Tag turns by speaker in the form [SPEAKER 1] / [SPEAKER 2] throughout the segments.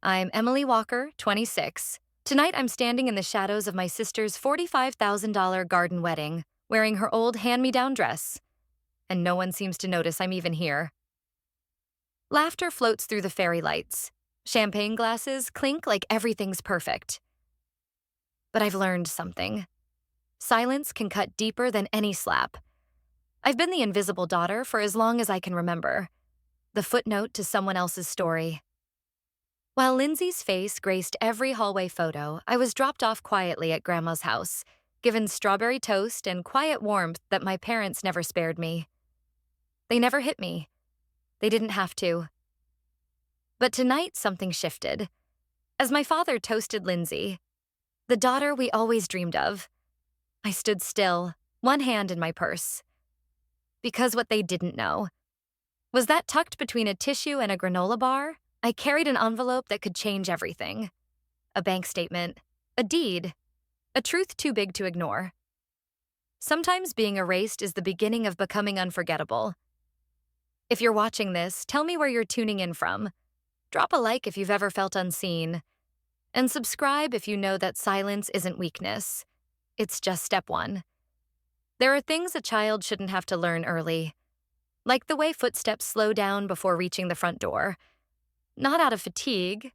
[SPEAKER 1] I'm Emily Walker, 26. Tonight I'm standing in the shadows of my sister's $45,000 garden wedding, wearing her old hand-me-down dress. And no one seems to notice I'm even here. Laughter floats through the fairy lights. Champagne glasses clink like everything's perfect. But I've learned something. Silence can cut deeper than any slap. I've been the invisible daughter for as long as I can remember. The footnote to someone else's story. While Lindsay's face graced every hallway photo, I was dropped off quietly at Grandma's house, given strawberry toast and quiet warmth that my parents never spared me. They never hit me. They didn't have to. But tonight, something shifted. As my father toasted Lindsay, the daughter we always dreamed of, I stood still, one hand in my purse. Because what they didn't know was that tucked between a tissue and a granola bar, I carried an envelope that could change everything. A bank statement, a deed, a truth too big to ignore. Sometimes being erased is the beginning of becoming unforgettable. If you're watching this, tell me where you're tuning in from. Drop a like if you've ever felt unseen. And subscribe if you know that silence isn't weakness. It's just step one. There are things a child shouldn't have to learn early, like the way footsteps slow down before reaching the front door. Not out of fatigue,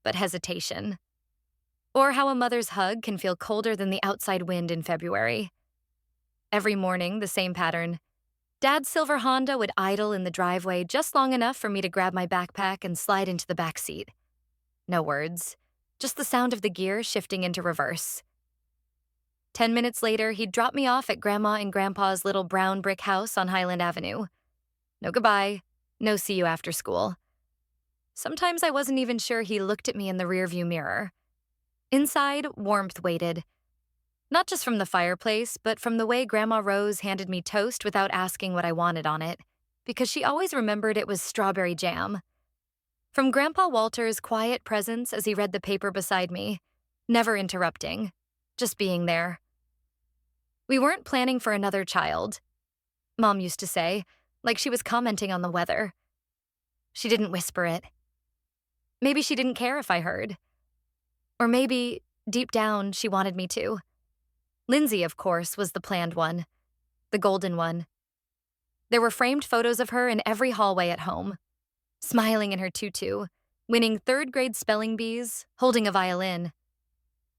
[SPEAKER 1] but hesitation. Or how a mother's hug can feel colder than the outside wind in February. Every morning, the same pattern. Dad's silver Honda would idle in the driveway just long enough for me to grab my backpack and slide into the back seat. No words, just the sound of the gear shifting into reverse. 10 minutes later, he'd drop me off at Grandma and Grandpa's little brown brick house on Highland Avenue. No goodbye, no see you after school. Sometimes I wasn't even sure he looked at me in the rearview mirror. Inside, warmth waited. Not just from the fireplace, but from the way Grandma Rose handed me toast without asking what I wanted on it, because she always remembered it was strawberry jam. From Grandpa Walter's quiet presence as he read the paper beside me, never interrupting, just being there. We weren't planning for another child, Mom used to say, like she was commenting on the weather. She didn't whisper it. Maybe she didn't care if I heard. Or maybe, deep down, she wanted me to. Lindsay, of course, was the planned one. The golden one. There were framed photos of her in every hallway at home. Smiling in her tutu, winning third-grade spelling bees, holding a violin.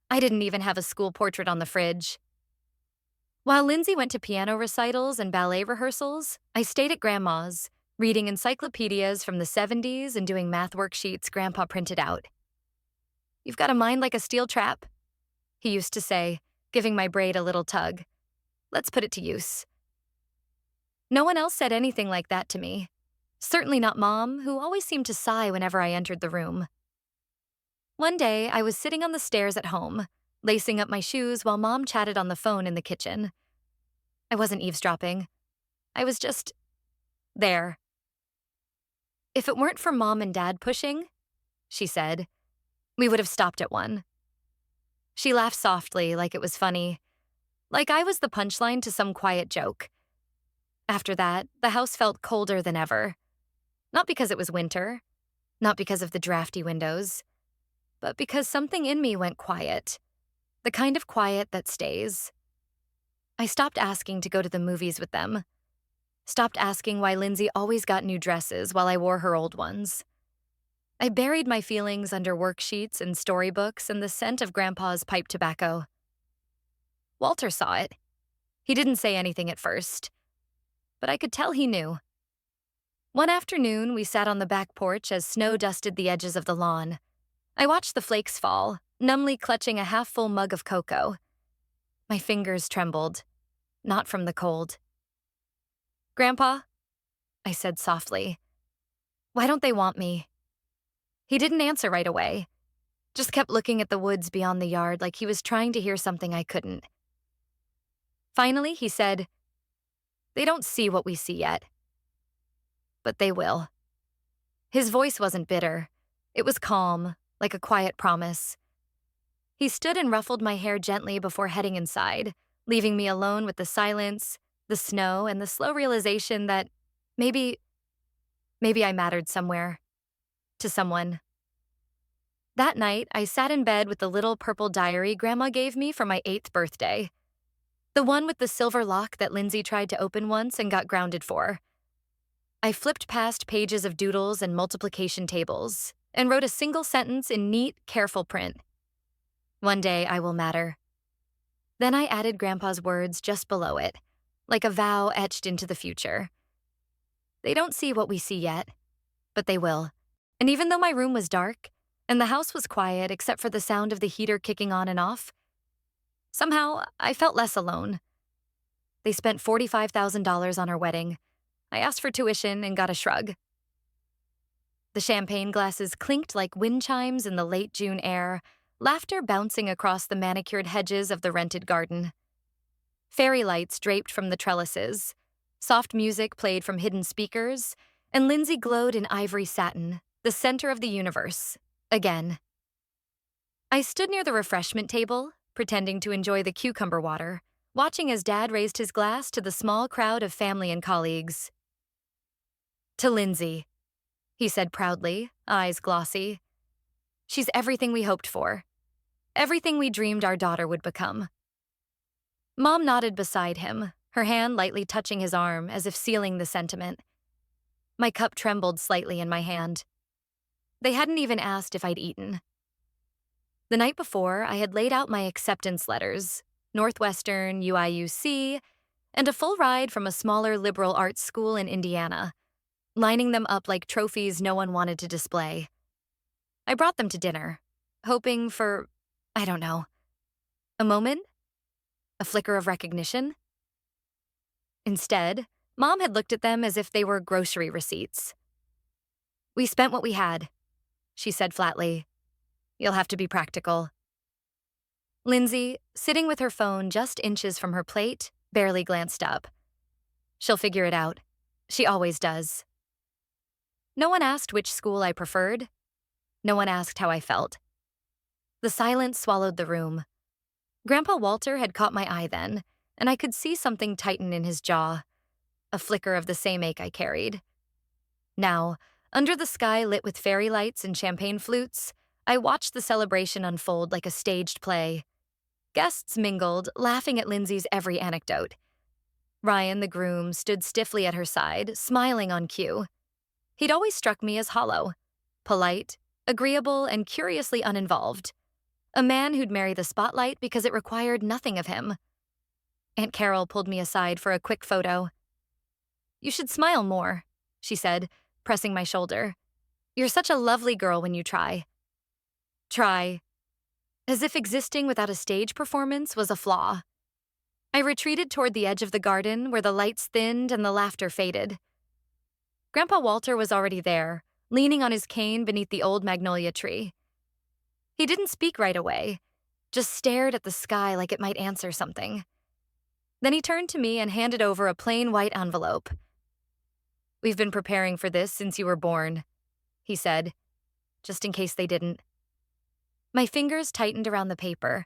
[SPEAKER 1] I didn't even have a school portrait on the fridge. While Lindsay went to piano recitals and ballet rehearsals, I stayed at Grandma's, reading encyclopedias from the 70s and doing math worksheets Grandpa printed out. "You've got a mind like a steel trap," he used to say, giving my braid a little tug. "Let's put it to use." No one else said anything like that to me. Certainly not Mom, who always seemed to sigh whenever I entered the room. One day, I was sitting on the stairs at home, lacing up my shoes while Mom chatted on the phone in the kitchen. I wasn't eavesdropping. I was just there. "If it weren't for Mom and Dad pushing," she said, "we would have stopped at one." She laughed softly, like it was funny, like I was the punchline to some quiet joke. After that, the house felt colder than ever. Not because it was winter, not because of the drafty windows, but because something in me went quiet, the kind of quiet that stays. I stopped asking to go to the movies with them. Stopped asking why Lindsay always got new dresses while I wore her old ones. I buried my feelings under worksheets and storybooks and the scent of Grandpa's pipe tobacco. Walter saw it. He didn't say anything at first, but I could tell he knew. One afternoon, we sat on the back porch as snow dusted the edges of the lawn. I watched the flakes fall, numbly clutching a half-full mug of cocoa. My fingers trembled, not from the cold. "Grandpa," I said softly, "why don't they want me?" He didn't answer right away, just kept looking at the woods beyond the yard like he was trying to hear something I couldn't. Finally, he said, "They don't see what we see yet. But they will." His voice wasn't bitter. It was calm, like a quiet promise. He stood and ruffled my hair gently before heading inside, leaving me alone with the silence, the snow, and the slow realization that maybe I mattered somewhere. To someone. That night, I sat in bed with the little purple diary Grandma gave me for my 8th birthday. The one with the silver lock that Lindsay tried to open once and got grounded for. I flipped past pages of doodles and multiplication tables and wrote a single sentence in neat, careful print. One day I will matter. Then I added Grandpa's words just below it, like a vow etched into the future. They don't see what we see yet, but they will. And even though my room was dark, and the house was quiet except for the sound of the heater kicking on and off, somehow I felt less alone. They spent $45,000 on our wedding. I asked for tuition and got a shrug. The champagne glasses clinked like wind chimes in the late June air, laughter bouncing across the manicured hedges of the rented garden. Fairy lights draped from the trellises, soft music played from hidden speakers, and Lindsay glowed in ivory satin, the center of the universe, again. I stood near the refreshment table, pretending to enjoy the cucumber water, watching as Dad raised his glass to the small crowd of family and colleagues. To Lindsay, he said proudly, eyes glossy. She's everything we hoped for. Everything we dreamed our daughter would become. Mom nodded beside him, her hand lightly touching his arm as if sealing the sentiment. My cup trembled slightly in my hand. They hadn't even asked if I'd eaten. The night before, I had laid out my acceptance letters, Northwestern, UIUC, and a full ride from a smaller liberal arts school in Indiana, lining them up like trophies no one wanted to display. I brought them to dinner, hoping for, I don't know, a moment? A flicker of recognition? Instead, Mom had looked at them as if they were grocery receipts. We spent what we had, she said flatly. You'll have to be practical. Lindsay, sitting with her phone just inches from her plate, barely glanced up. She'll figure it out. She always does. No one asked which school I preferred. No one asked how I felt. The silence swallowed the room. Grandpa Walter had caught my eye then, and I could see something tighten in his jaw, a flicker of the same ache I carried. Now, under the sky lit with fairy lights and champagne flutes, I watched the celebration unfold like a staged play. Guests mingled, laughing at Lindsay's every anecdote. Ryan, the groom, stood stiffly at her side, smiling on cue. He'd always struck me as hollow, polite, agreeable, and curiously uninvolved. A man who'd marry the spotlight because it required nothing of him. Aunt Carol pulled me aside for a quick photo. You should smile more, she said, pressing my shoulder. You're such a lovely girl when you try. Try. As if existing without a stage performance was a flaw. I retreated toward the edge of the garden where the lights thinned and the laughter faded. Grandpa Walter was already there, leaning on his cane beneath the old magnolia tree. He didn't speak right away, just stared at the sky like it might answer something. Then he turned to me and handed over a plain white envelope. We've been preparing for this since you were born, he said, just in case they didn't. My fingers tightened around the paper.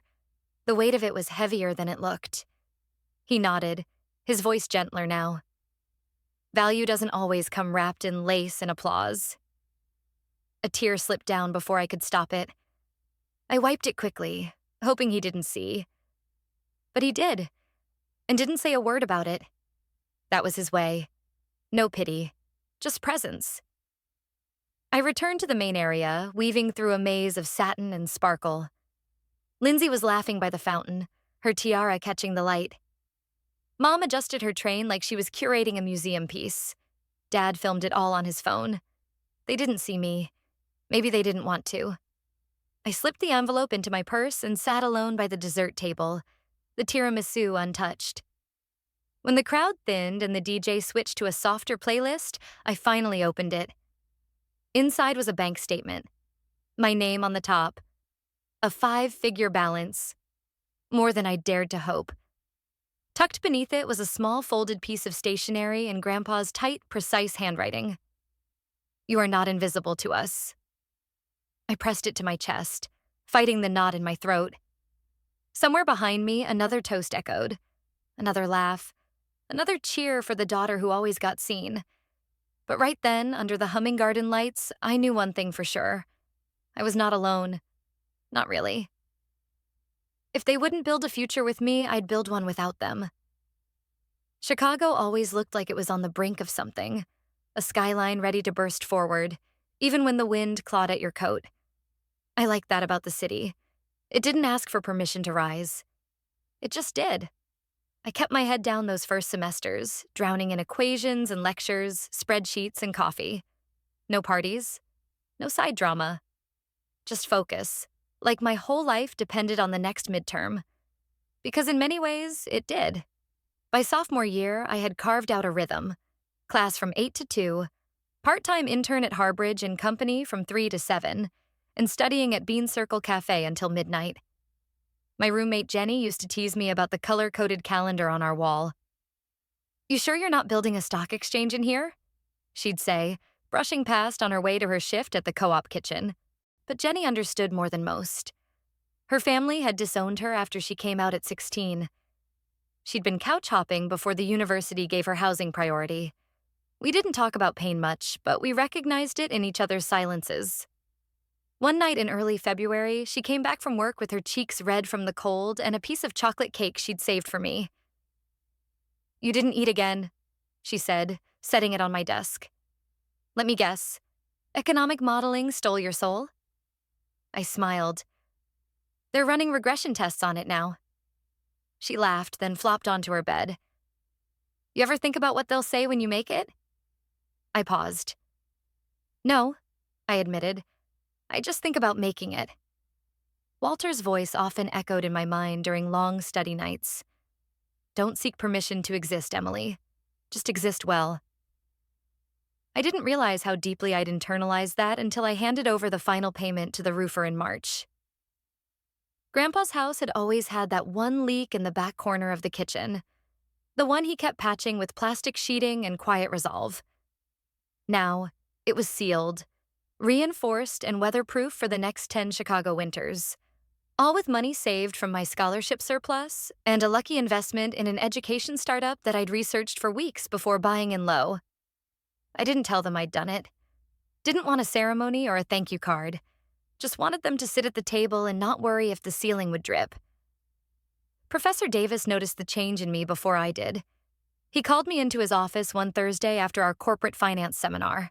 [SPEAKER 1] The weight of it was heavier than it looked. He nodded, his voice gentler now. Value doesn't always come wrapped in lace and applause. A tear slipped down before I could stop it. I wiped it quickly, hoping he didn't see. But he did, and didn't say a word about it. That was his way. No pity, just presence. I returned to the main area, weaving through a maze of satin and sparkle. Lindsay was laughing by the fountain, her tiara catching the light. Mom adjusted her train like she was curating a museum piece. Dad filmed it all on his phone. They didn't see me. Maybe they didn't want to. I slipped the envelope into my purse and sat alone by the dessert table, the tiramisu untouched. When the crowd thinned and the DJ switched to a softer playlist, I finally opened it. Inside was a bank statement. My name on the top. A 5-figure balance. More than I dared to hope. Tucked beneath it was a small folded piece of stationery in Grandpa's tight, precise handwriting. You are not invisible to us. I pressed it to my chest, fighting the knot in my throat. Somewhere behind me, another toast echoed. Another laugh. Another cheer for the daughter who always got seen. But right then, under the humming garden lights, I knew one thing for sure. I was not alone. Not really. If they wouldn't build a future with me, I'd build one without them. Chicago always looked like it was on the brink of something, a skyline ready to burst forward, even when the wind clawed at your coat. I liked that about the city. It didn't ask for permission to rise. It just did. I kept my head down those first semesters, drowning in equations and lectures, spreadsheets and coffee. No parties, no side drama. Just focus, like my whole life depended on the next midterm. Because in many ways, it did. By sophomore year, I had carved out a rhythm. Class from 8 to 2, part-time intern at Harbridge and company from 3 to 7, and studying at Bean Circle Cafe until midnight. My roommate Jenny used to tease me about the color-coded calendar on our wall. "You sure you're not building a stock exchange in here?" she'd say, brushing past on her way to her shift at the co-op kitchen. But Jenny understood more than most. Her family had disowned her after she came out at 16. She'd been couch hopping before the university gave her housing priority. We didn't talk about pain much, but we recognized it in each other's silences. One night in early February, she came back from work with her cheeks red from the cold and a piece of chocolate cake she'd saved for me. "You didn't eat again," she said, setting it on my desk. "Let me guess. Economic modeling stole your soul?" I smiled. "They're running regression tests on it now." She laughed, then flopped onto her bed. "You ever think about what they'll say when you make it?" I paused. "No," I admitted. "I just think about making it." Walter's voice often echoed in my mind during long study nights. "Don't seek permission to exist, Emily. Just exist well." I didn't realize how deeply I'd internalized that until I handed over the final payment to the roofer in March. Grandpa's house had always had that one leak in the back corner of the kitchen, the one he kept patching with plastic sheeting and quiet resolve. Now, it was sealed, reinforced and weatherproof for the next 10 Chicago winters, all with money saved from my scholarship surplus and a lucky investment in an education startup that I'd researched for weeks before buying in low. I didn't tell them I'd done it. Didn't want a ceremony or a thank you card. Just wanted them to sit at the table and not worry if the ceiling would drip. Professor Davis noticed the change in me before I did. He called me into his office one Thursday after our corporate finance seminar.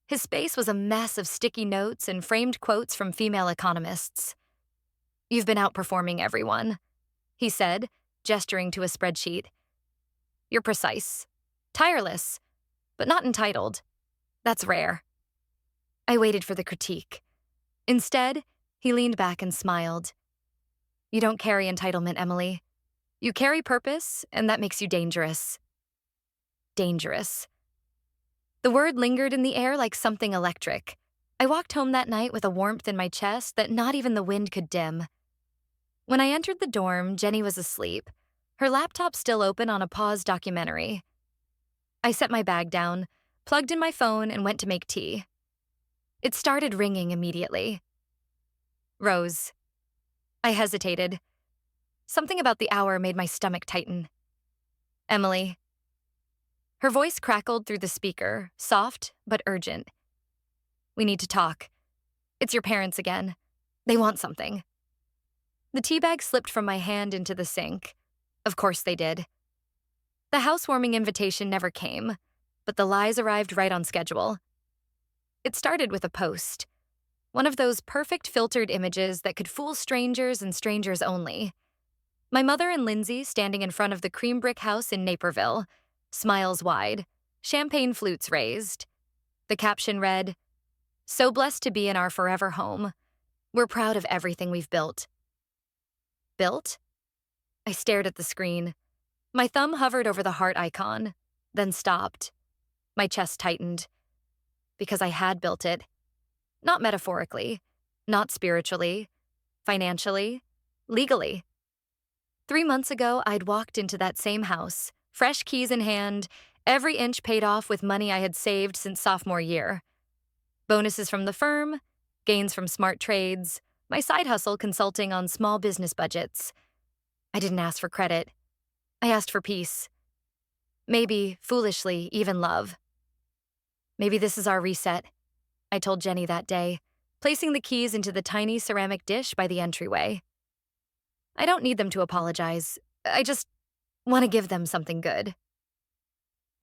[SPEAKER 1] His space was a mess of sticky notes and framed quotes from female economists. "You've been outperforming everyone," he said, gesturing to a spreadsheet. "You're precise, tireless, but not entitled. That's rare." I waited for the critique. Instead, he leaned back and smiled. "You don't carry entitlement, Emily. You carry purpose, and that makes you dangerous." Dangerous. The word lingered in the air like something electric. I walked home that night with a warmth in my chest that not even the wind could dim. When I entered the dorm, Jenny was asleep, her laptop still open on a paused documentary. I set my bag down, plugged in my phone, and went to make tea. It started ringing immediately. Rose. I hesitated. Something about the hour made my stomach tighten. "Emily." Her voice crackled through the speaker, soft but urgent. "We need to talk. It's your parents again. They want something." The tea bag slipped from my hand into the sink. Of course they did. The housewarming invitation never came, but the lies arrived right on schedule. It started with a post, one of those perfect filtered images that could fool strangers and strangers only. My mother and Lindsay standing in front of the cream brick house in Naperville, smiles wide, champagne flutes raised. The caption read, "So blessed to be in our forever home. We're proud of everything we've built." Built? I stared at the screen. My thumb hovered over the heart icon, then stopped. My chest tightened. Because I had built it. Not metaphorically, not spiritually, financially, legally. 3 months ago, I'd walked into that same house, fresh keys in hand, every inch paid off with money I had saved since sophomore year. Bonuses from the firm, gains from smart trades, my side hustle consulting on small business budgets. I didn't ask for credit. I asked for peace. Maybe, foolishly, even love. "Maybe this is our reset," I told Jenny that day. placing the keys into the tiny ceramic dish by the entryway. I don't need them to apologize. I just want to give them something good.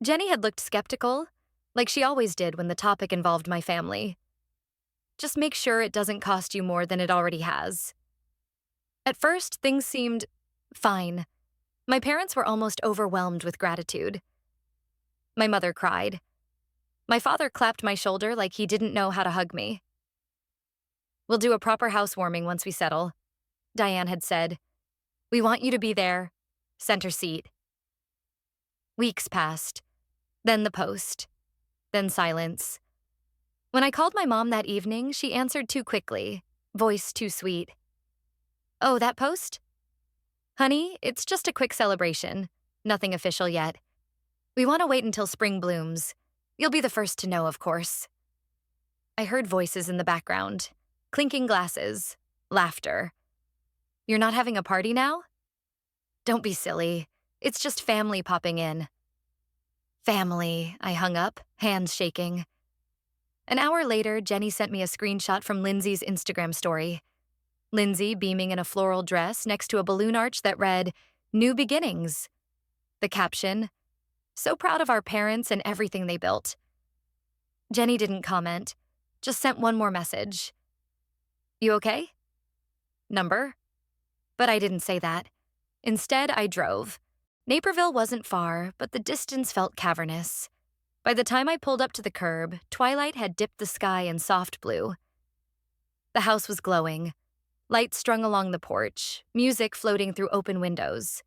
[SPEAKER 1] Jenny had looked skeptical, like she always did when the topic involved my family. Just make sure it doesn't cost you more than it already has. At first, things seemed fine. My parents were almost overwhelmed with gratitude. My mother cried. My father clapped my shoulder like he didn't know how to hug me. "We'll do a proper housewarming once we settle," Diane had said. "We want you to be there, center seat." Weeks passed, then the post, then silence. When I called my mom that evening, she answered too quickly, voice too sweet. "Oh, that post? Honey, it's just a quick celebration. Nothing official yet. We want to wait until spring blooms. You'll be the first to know, of course." I heard voices in the background, clinking glasses, laughter. "You're not having a party now?" "Don't be silly. It's just family popping in." "Family," I hung up, hands shaking. An hour later, Jenny sent me a screenshot from Lindsay's Instagram story. Lindsay beaming in a floral dress next to a balloon arch that read, "New Beginnings." The caption, "So proud of our parents and everything they built." Jenny didn't comment, just sent one more message. "You okay? Number?" But I didn't say that. Instead, I drove. Naperville wasn't far, but the distance felt cavernous. By the time I pulled up to the curb, twilight had dipped the sky in soft blue. The house was glowing, lights strung along the porch, music floating through open windows.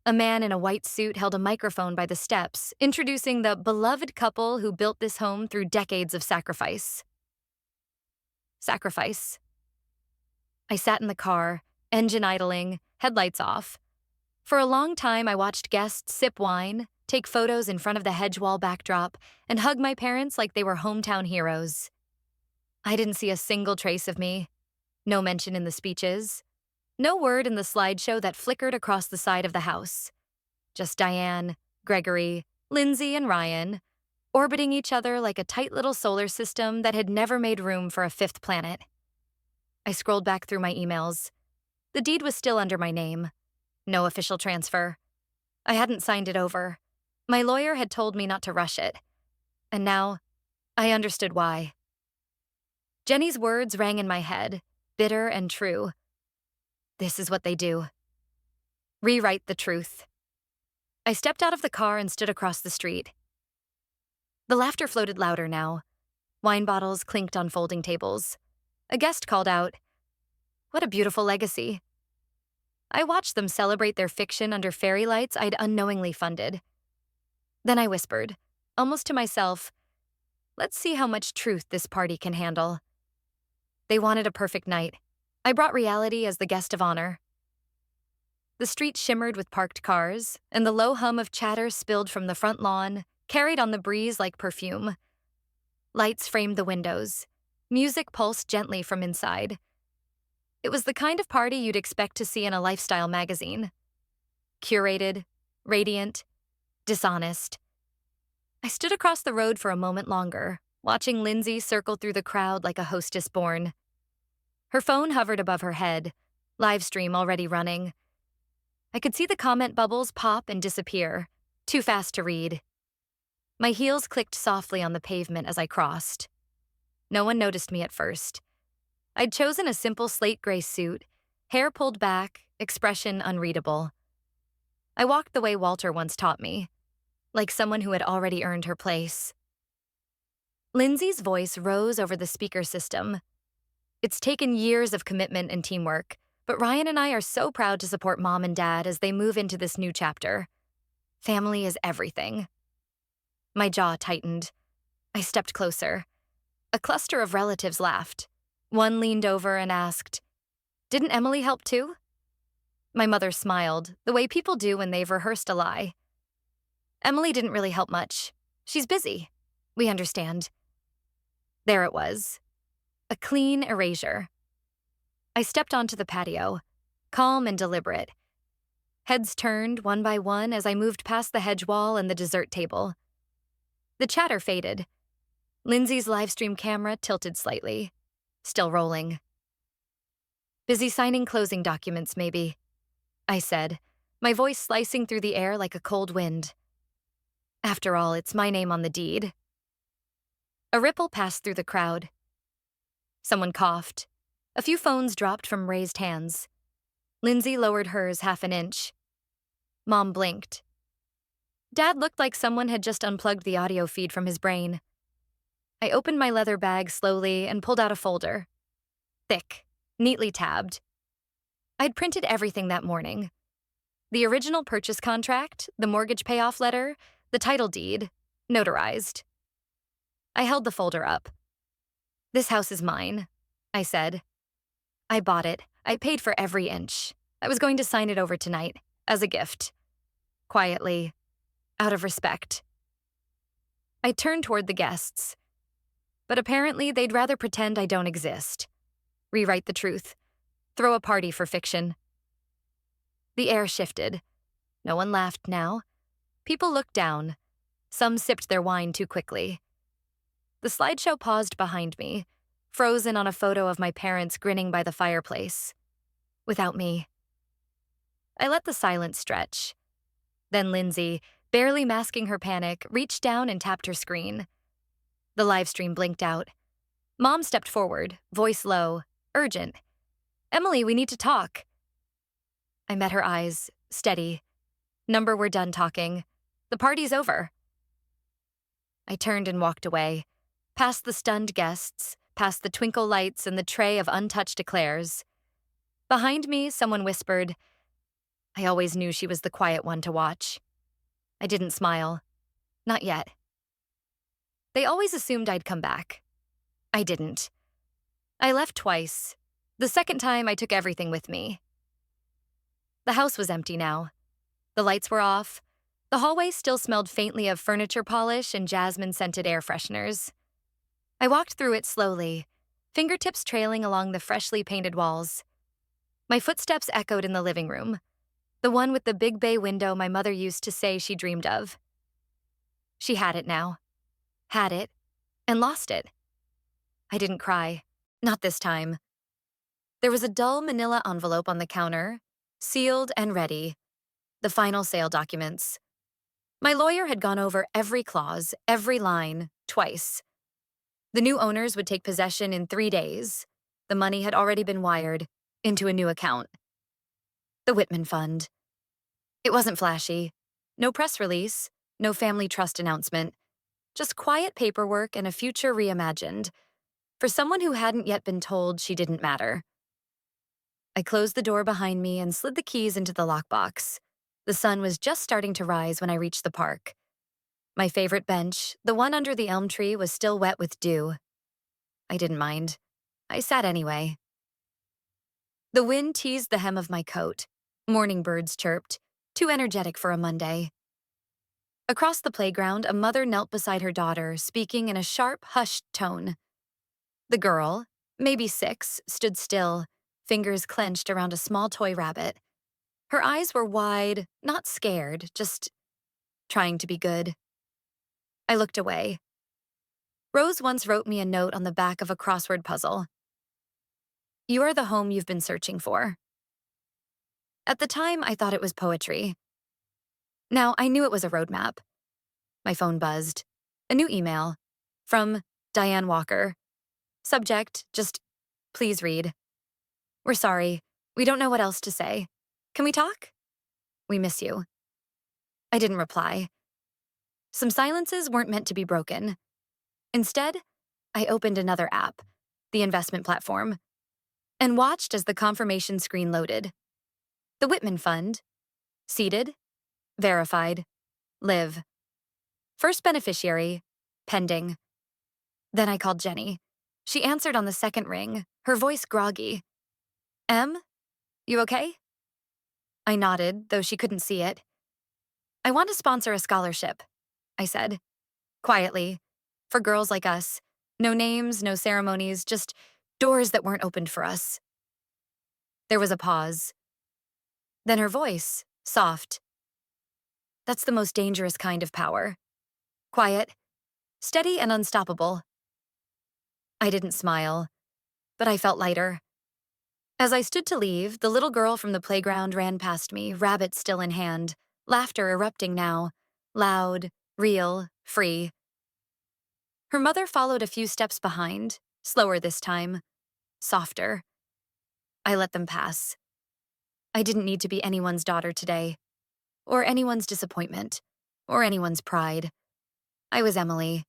[SPEAKER 1] A man in a white suit held a microphone by the steps, introducing the beloved couple who built this home through decades of sacrifice. Sacrifice. I sat in the car, engine idling, headlights off. For a long time, I watched guests sip wine, take photos in front of the hedge wall backdrop, and hug my parents like they were hometown heroes. I didn't see a single trace of me. No mention in the speeches. No word in the slideshow that flickered across the side of the house. Just Diane, Gregory, Lindsay, and Ryan, orbiting each other like a tight little solar system that had never made room for a fifth planet. I scrolled back through my emails. The deed was still under my name. No official transfer. I hadn't signed it over. My lawyer had told me not to rush it. And now, I understood why. Jenny's words rang in my head, bitter and true. This is what they do. Rewrite the truth. I stepped out of the car and stood across the street. The laughter floated louder now. Wine bottles clinked on folding tables. A guest called out, "What a beautiful legacy." I watched them celebrate their fiction under fairy lights I'd unknowingly funded. Then I whispered, almost to myself, "Let's see how much truth this party can handle." They wanted a perfect night. I brought reality as the guest of honor. The street shimmered with parked cars, and the low hum of chatter spilled from the front lawn, carried on the breeze like perfume. Lights framed the windows. Music pulsed gently from inside. It was the kind of party you'd expect to see in a lifestyle magazine. Curated, radiant, dishonest. I stood across the road for a moment longer, watching Lindsay circle through the crowd like a hostess born. Her phone hovered above her head, live stream already running. I could see the comment bubbles pop and disappear, too fast to read. My heels clicked softly on the pavement as I crossed. No one noticed me at first. I'd chosen a simple slate gray suit, hair pulled back, expression unreadable. I walked the way Walter once taught me, like someone who had already earned her place. Lindsay's voice rose over the speaker system. "It's taken years of commitment and teamwork, but Ryan and I are so proud to support Mom and Dad as they move into this new chapter. Family is everything." My jaw tightened. I stepped closer. A cluster of relatives laughed. One leaned over and asked, "Didn't Emily help too?" My mother smiled, the way people do when they've rehearsed a lie. "Emily didn't really help much. She's busy. We understand." There it was. A clean erasure. I stepped onto the patio, calm and deliberate. Heads turned one by one as I moved past the hedge wall and the dessert table. The chatter faded. Lindsay's livestream camera tilted slightly. still rolling. Busy signing closing documents, maybe, I said, my voice slicing through the air like a cold wind. After all, it's my name on the deed. A ripple passed through the crowd. Someone coughed. A few phones dropped from raised hands. Lindsay lowered hers half an inch. Mom blinked. Dad looked like someone had just unplugged the audio feed from his brain. I opened my leather bag slowly and pulled out a folder. Thick, neatly tabbed. I'd printed everything that morning. The original purchase contract, the mortgage payoff letter, the title deed, notarized. I held the folder up. This house is mine, I said. I bought it. I paid for every inch. I was going to sign it over tonight, as a gift. Quietly, out of respect. I turned toward the guests. But apparently they'd rather pretend I don't exist. Rewrite the truth. Throw a party for fiction. The air shifted. No one laughed now. People looked down. Some sipped their wine too quickly. The slideshow paused behind me, frozen on a photo of my parents grinning by the fireplace. Without me. I let the silence stretch. Then Lindsay, barely masking her panic, reached down and tapped her screen. The live stream blinked out. Mom stepped forward, voice low, urgent. Emily, we need to talk. I met her eyes, steady. Number, we're done talking. The party's over. I turned and walked away, past the stunned guests, past the twinkle lights and the tray of untouched eclairs. Behind me, someone whispered. I always knew she was the quiet one to watch. I didn't smile. Not yet. They always assumed I'd come back. I didn't. I left twice. The second time, I took everything with me. The house was empty now. The lights were off. The hallway still smelled faintly of furniture polish and jasmine-scented air fresheners. I walked through it slowly, fingertips trailing along the freshly painted walls. My footsteps echoed in the living room, the one with the big bay window my mother used to say she dreamed of. She had it now. Had it, and lost it. I didn't cry. Not this time. There was a dull manila envelope on the counter, sealed and ready. The final sale documents. My lawyer had gone over every clause, every line, twice. The new owners would take possession in 3 days. The money had already been wired into a new account. The Whitman Fund. It wasn't flashy. No press release, no family trust announcement. Just quiet paperwork and a future reimagined. For someone who hadn't yet been told she didn't matter. I closed the door behind me and slid the keys into the lockbox. The sun was just starting to rise when I reached the park. My favorite bench, the one under the elm tree, was still wet with dew. I didn't mind. I sat anyway. The wind teased the hem of my coat. Morning birds chirped, too energetic for a Monday. Across the playground, a mother knelt beside her daughter, speaking in a sharp, hushed tone. The girl, maybe 6, stood still, fingers clenched around a small toy rabbit. Her eyes were wide, not scared, just trying to be good. I looked away. Rose once wrote me a note on the back of a crossword puzzle. You are the home you've been searching for. At the time, I thought it was poetry. Now, I knew it was a roadmap. My phone buzzed. A new email. From Diane Walker. Subject, just, please read. We're sorry. We don't know what else to say. Can we talk? We miss you. I didn't reply. Some silences weren't meant to be broken. Instead, I opened another app, the investment platform, and watched as the confirmation screen loaded. The Whitman Fund. Seated. Verified. Live. First beneficiary. Pending. Then I called Jenny. She answered on the second ring, her voice groggy. Em, you okay? I nodded, though she couldn't see it. I want to sponsor a scholarship, I said. Quietly. For girls like us. No names, no ceremonies, just doors that weren't opened for us. There was a pause. Then her voice, soft. That's the most dangerous kind of power. Quiet, steady and unstoppable. I didn't smile. but I felt lighter. As I stood to leave, the little girl from the playground ran past me, rabbit still in hand, laughter erupting now, loud, real, free. Her mother followed a few steps behind, slower this time, softer. I let them pass. I didn't need to be anyone's daughter today, or anyone's disappointment, or anyone's pride. I was Emily.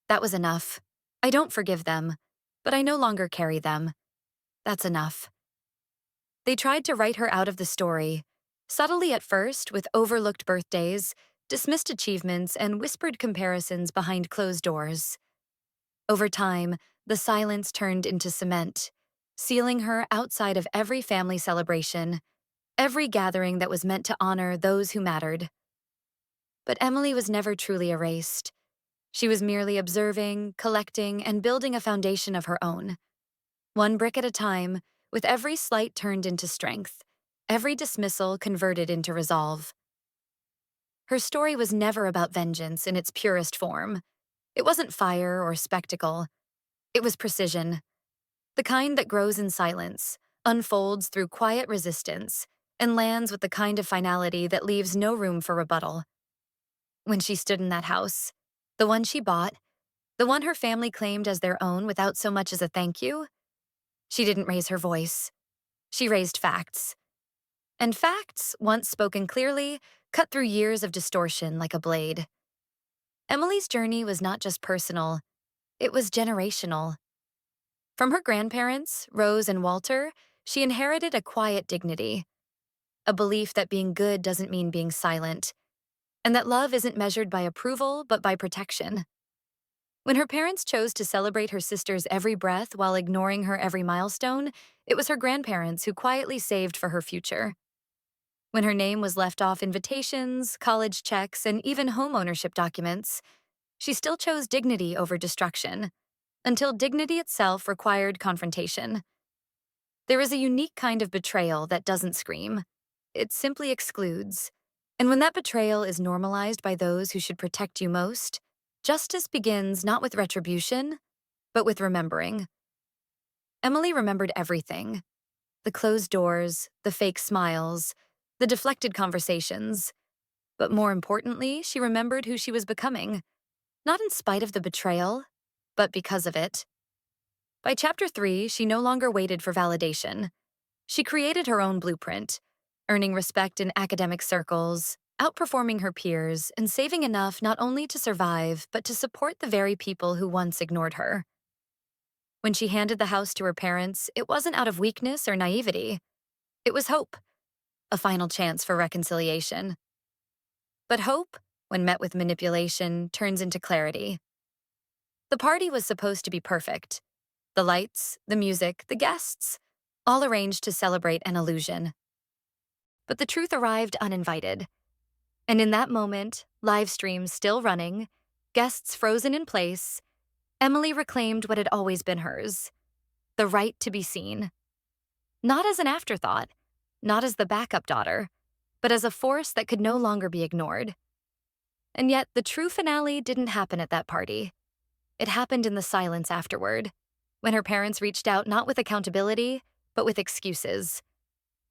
[SPEAKER 1] That was enough. I don't forgive them, but I no longer carry them. That's enough. They tried to write her out of the story, subtly at first with overlooked birthdays, dismissed achievements, and whispered comparisons behind closed doors. Over time, the silence turned into cement, sealing her outside of every family celebration, every gathering that was meant to honor those who mattered. But Emily was never truly erased. She was merely observing, collecting, and building a foundation of her own. One brick at a time, with every slight turned into strength, every dismissal converted into resolve. Her story was never about vengeance in its purest form. It wasn't fire or spectacle. It was precision, the kind that grows in silence, unfolds through quiet resistance, and lands with the kind of finality that leaves no room for rebuttal. When she stood in that house, the one she bought, the one her family claimed as their own without so much as a thank you, she didn't raise her voice. She raised facts. And facts, once spoken clearly, cut through years of distortion like a blade. Emily's journey was not just personal, it was generational. From her grandparents, Rose and Walter, she inherited a quiet dignity, a belief that being good doesn't mean being silent, and that love isn't measured by approval but by protection. When her parents chose to celebrate her sister's every breath while ignoring her every milestone, it was her grandparents who quietly saved for her future. When her name was left off invitations, college checks, and even home ownership documents, she still chose dignity over destruction, until dignity itself required confrontation. There is a unique kind of betrayal that doesn't scream. It simply excludes. And when that betrayal is normalized by those who should protect you most, justice begins not with retribution, but with remembering. Emily remembered everything. The closed doors, the fake smiles, the deflected conversations. But more importantly, she remembered who she was becoming, not in spite of the betrayal, but because of it. By chapter 3, she no longer waited for validation. She created her own blueprint, earning respect in academic circles, outperforming her peers, and saving enough not only to survive, but to support the very people who once ignored her. When she handed the house to her parents, it wasn't out of weakness or naivety. It was hope, a final chance for reconciliation. But hope, when met with manipulation, turns into clarity. The party was supposed to be perfect. The lights, the music, the guests, all arranged to celebrate an illusion. But the truth arrived uninvited. And in that moment, live streams still running, guests frozen in place, Emily reclaimed what had always been hers, the right to be seen. Not as an afterthought, not as the backup daughter, but as a force that could no longer be ignored. And yet, the true finale didn't happen at that party. It happened in the silence afterward, when her parents reached out not with accountability, but with excuses.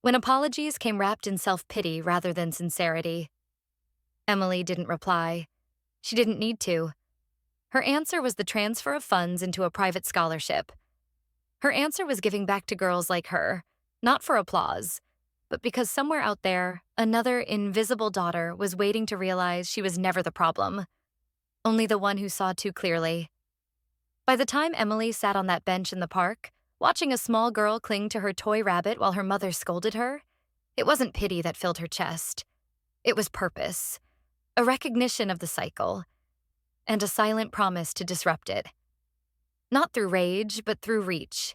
[SPEAKER 1] When apologies came wrapped in self-pity rather than sincerity. Emily didn't reply. She didn't need to. Her answer was the transfer of funds into a private scholarship. Her answer was giving back to girls like her, not for applause, but because somewhere out there, another invisible daughter was waiting to realize she was never the problem, only the one who saw too clearly. By the time Emily sat on that bench in the park, watching a small girl cling to her toy rabbit while her mother scolded her, it wasn't pity that filled her chest. It was purpose, a recognition of the cycle, and a silent promise to disrupt it. Not through rage, but through reach.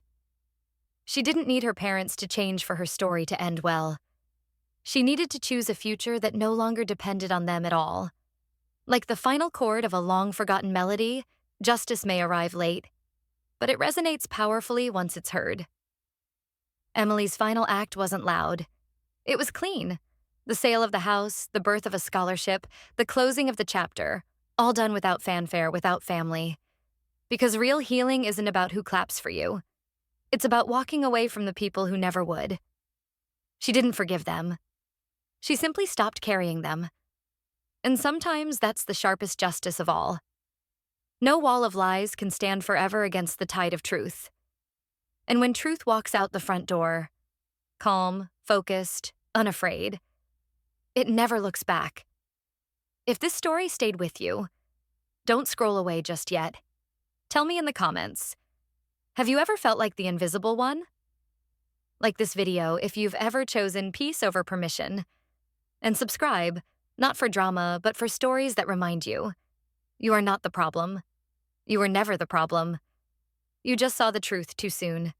[SPEAKER 1] She didn't need her parents to change for her story to end well. She needed to choose a future that no longer depended on them at all. Like the final chord of a long-forgotten melody, justice may arrive late, but it resonates powerfully once it's heard. Emily's final act wasn't loud. It was clean. The sale of the house, the birth of a scholarship, the closing of the chapter, all done without fanfare, without family. Because real healing isn't about who claps for you. It's about walking away from the people who never would. She didn't forgive them. She simply stopped carrying them. And sometimes that's the sharpest justice of all. No wall of lies can stand forever against the tide of truth. And when truth walks out the front door, calm, focused, unafraid, it never looks back. If this story stayed with you, don't scroll away just yet. Tell me in the comments, have you ever felt like the invisible one? Like this video if you've ever chosen peace over permission. And subscribe, not for drama, but for stories that remind you. You are not the problem. You were never the problem. You just saw the truth too soon.